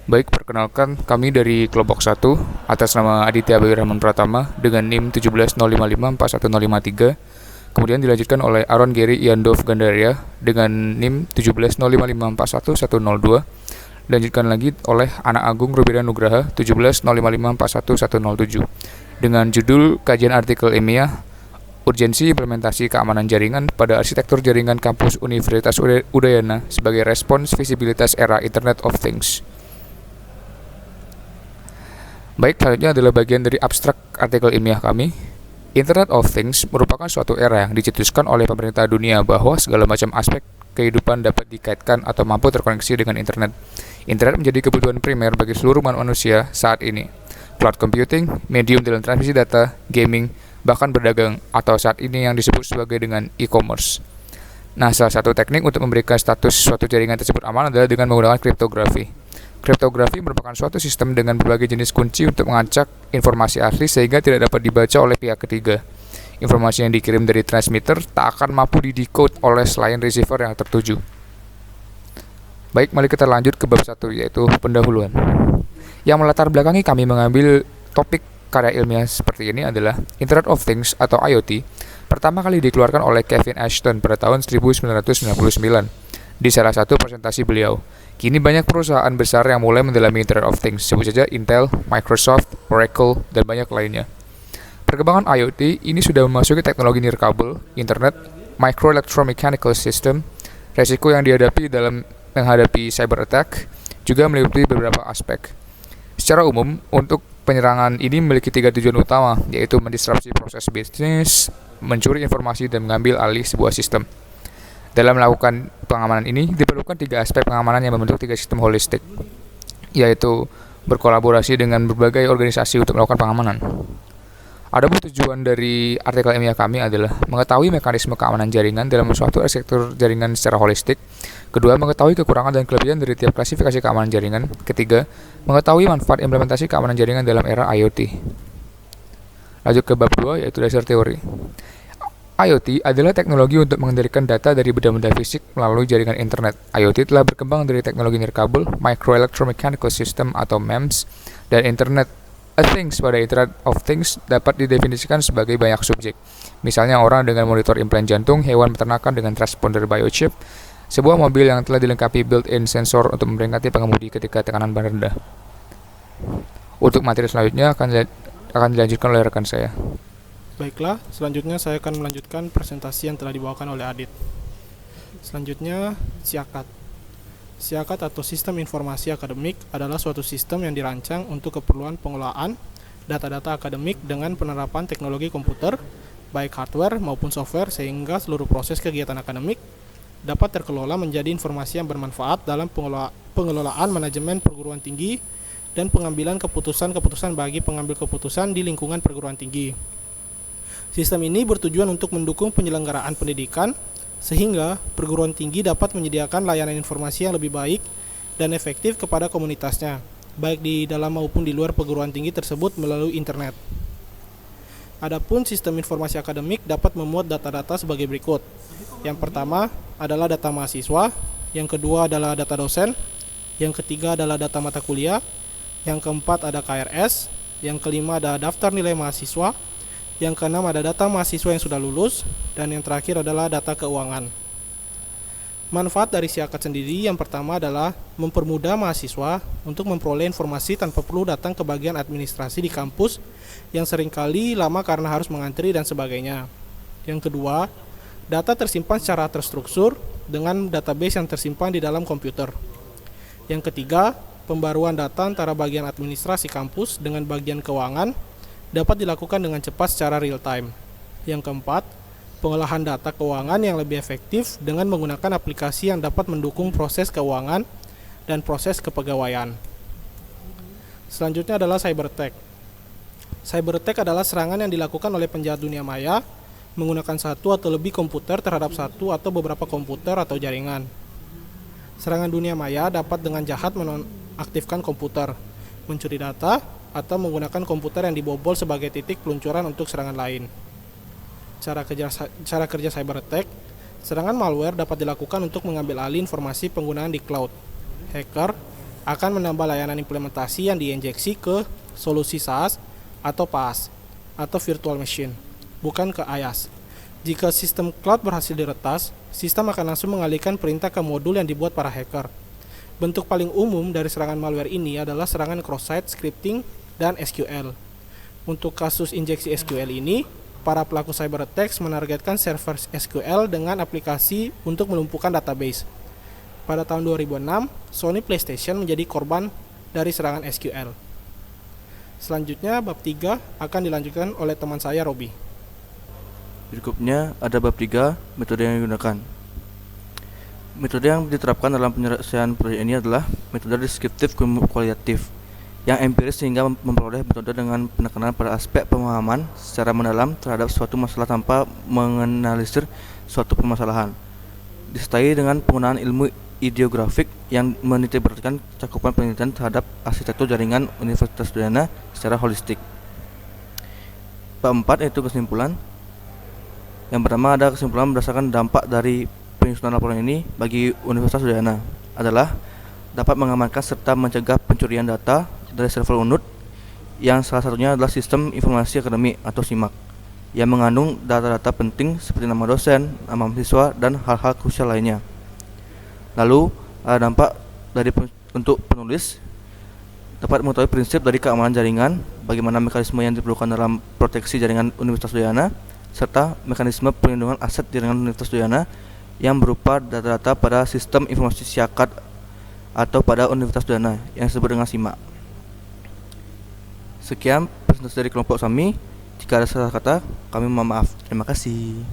Baik, perkenalkan kami dari kelompok 1 atas nama Aditya Bayu Rahman Pratama dengan NIM 170554153. Kemudian dilanjutkan oleh Aaron Gary Iandov Gandaria dengan NIM 17055410102. Dilanjutkan lagi oleh Anak Agung Rubira Nugraha 17055410107 dengan judul kajian artikel ilmiah urgensi implementasi keamanan jaringan pada arsitektur jaringan kampus Universitas Udayana sebagai respons visibilitas era Internet of Things. Baik, selanjutnya adalah bagian dari abstrak artikel ilmiah kami. Internet of Things merupakan suatu era yang dicetuskan oleh pemerintah dunia bahwa segala macam aspek kehidupan dapat dikaitkan atau mampu terkoneksi dengan internet. Internet menjadi kebutuhan primer bagi seluruh manusia saat ini. Cloud computing, medium dalam transmisi data, gaming, bahkan berdagang, atau saat ini yang disebut sebagai dengan e-commerce. Nah, salah satu teknik untuk memberikan status suatu jaringan tersebut aman adalah dengan menggunakan kriptografi. Kriptografi merupakan suatu sistem dengan berbagai jenis kunci untuk mengacak informasi asli sehingga tidak dapat dibaca oleh pihak ketiga. Informasi yang dikirim dari transmitter tak akan mampu didecode oleh selain receiver yang tertuju. Baik, mari kita lanjut ke bab 1, yaitu pendahuluan. Yang melatar belakangi kami mengambil topik karya ilmiah seperti ini adalah Internet of Things atau IoT pertama kali dikeluarkan oleh Kevin Ashton pada tahun 1999 di salah satu presentasi beliau. Kini banyak perusahaan besar yang mulai mendalami Internet of Things, sebut saja Intel, Microsoft, Oracle, dan banyak lainnya. Perkembangan IoT ini sudah memasuki teknologi nirkabel, internet, microelectromechanical system. Resiko yang dihadapi dalam menghadapi cyber attack juga meliputi beberapa aspek. Secara umum, untuk penyerangan ini memiliki 3 tujuan utama, yaitu mendisrupsi proses bisnis, mencuri informasi, dan mengambil alih sebuah sistem. Dalam melakukan pengamanan ini, diperlukan 3 aspek pengamanan yang membentuk 3 sistem holistik, yaitu berkolaborasi dengan berbagai organisasi untuk melakukan pengamanan. Adapun tujuan dari artikel ilmiah kami adalah mengetahui mekanisme keamanan jaringan dalam suatu arsitektur jaringan secara holistik. Kedua, mengetahui kekurangan dan kelebihan dari tiap klasifikasi keamanan jaringan. Ketiga, mengetahui manfaat implementasi keamanan jaringan dalam era IoT. Lanjut ke bab 2, yaitu dasar teori. IoT adalah teknologi untuk mengendalikan data dari benda-benda fisik melalui jaringan internet. IoT telah berkembang dari teknologi nirkabel, microelectromechanical system atau MEMS, dan Internet of Things. Pada Internet of Things dapat didefinisikan sebagai banyak subjek. Misalnya orang dengan monitor implan jantung, hewan peternakan dengan transponder biochip, sebuah mobil yang telah dilengkapi built-in sensor untuk memperingati pengemudi ketika tekanan ban rendah. Untuk materi selanjutnya akan dilanjutkan oleh rekan saya. Baiklah, selanjutnya saya akan melanjutkan presentasi yang telah dibawakan oleh Adit. Selanjutnya, SIAKAT. SIAKAT atau Sistem Informasi Akademik adalah suatu sistem yang dirancang untuk keperluan pengolahan data-data akademik dengan penerapan teknologi komputer, baik hardware maupun software, sehingga seluruh proses kegiatan akademik dapat terkelola menjadi informasi yang bermanfaat dalam pengelolaan manajemen perguruan tinggi dan pengambilan keputusan-keputusan bagi pengambil keputusan di lingkungan perguruan tinggi. Sistem ini bertujuan untuk mendukung penyelenggaraan pendidikan sehingga perguruan tinggi dapat menyediakan layanan informasi yang lebih baik dan efektif kepada komunitasnya, baik di dalam maupun di luar perguruan tinggi tersebut melalui internet. Adapun sistem informasi akademik dapat memuat data-data sebagai berikut. Yang pertama adalah data mahasiswa, yang kedua adalah data dosen, yang ketiga adalah data mata kuliah, yang keempat ada KRS, yang kelima ada daftar nilai mahasiswa, yang keenam ada data mahasiswa yang sudah lulus, dan yang terakhir adalah data keuangan. Manfaat dari SIAKAT sendiri yang pertama adalah mempermudah mahasiswa untuk memperoleh informasi tanpa perlu datang ke bagian administrasi di kampus yang seringkali lama karena harus mengantri dan sebagainya. Yang kedua, data tersimpan secara terstruktur dengan database yang tersimpan di dalam komputer. Yang ketiga, pembaruan data antara bagian administrasi kampus dengan bagian keuangan dapat dilakukan dengan cepat secara real time. Yang keempat, pengolahan data keuangan yang lebih efektif dengan menggunakan aplikasi yang dapat mendukung proses keuangan dan proses kepegawaian. Selanjutnya adalah cyber attack. Cyber attack adalah serangan yang dilakukan oleh penjahat dunia maya menggunakan satu atau lebih komputer terhadap satu atau beberapa komputer atau jaringan. Serangan dunia maya dapat dengan jahat menonaktifkan komputer, mencuri data, atau menggunakan komputer yang dibobol sebagai titik peluncuran untuk serangan lain. Cara kerja cyber attack. Serangan malware dapat dilakukan untuk mengambil alih informasi penggunaan di cloud. Hacker akan menambah layanan implementasi yang diinjeksi ke solusi SaaS atau PaaS atau virtual machine, bukan ke IaaS. Jika sistem cloud berhasil diretas, sistem akan langsung mengalihkan perintah ke modul yang dibuat para hacker. Bentuk paling umum dari serangan malware ini adalah serangan cross-site scripting dan SQL. Untuk kasus injeksi SQL ini, para pelaku cyber attacks menargetkan server SQL dengan aplikasi untuk melumpuhkan database. Pada tahun 2006, Sony PlayStation menjadi korban dari serangan SQL. Selanjutnya, bab 3 akan dilanjutkan oleh teman saya, Robi. Berikutnya ada bab 3, metode yang digunakan. Metode yang diterapkan dalam penyelesaian proyek ini adalah metode deskriptif kualitatif yang empiris sehingga memperoleh metode dengan penekanan pada aspek pemahaman secara mendalam terhadap suatu masalah tanpa menganalisir suatu permasalahan, disertai dengan penggunaan ilmu ideografik yang menitikberatkan cakupan penelitian terhadap arsitektur jaringan Universitas Udayana secara holistik. Bab 4 yaitu kesimpulan. Yang pertama ada kesimpulan berdasarkan dampak dari penyusunan laporan ini bagi Universitas Udayana adalah dapat mengamankan serta mencegah pencurian data dari server UNUD yang salah satunya adalah Sistem Informasi Akademik atau SIMAK yang mengandung data-data penting seperti nama dosen, nama mahasiswa, dan hal-hal krusial lainnya. Lalu ada dampak untuk penulis dapat mengetahui prinsip dari keamanan jaringan, bagaimana mekanisme yang diperlukan dalam proteksi jaringan Universitas Udayana, serta mekanisme perlindungan aset jaringan Universitas Udayana yang berupa data-data pada sistem informasi SIAKAT atau pada Universitas Udayana yang disebut dengan SIMAK. Sekian presentasi dari kelompok kami. Jika ada salah kata, kami mohon maaf. Terima kasih.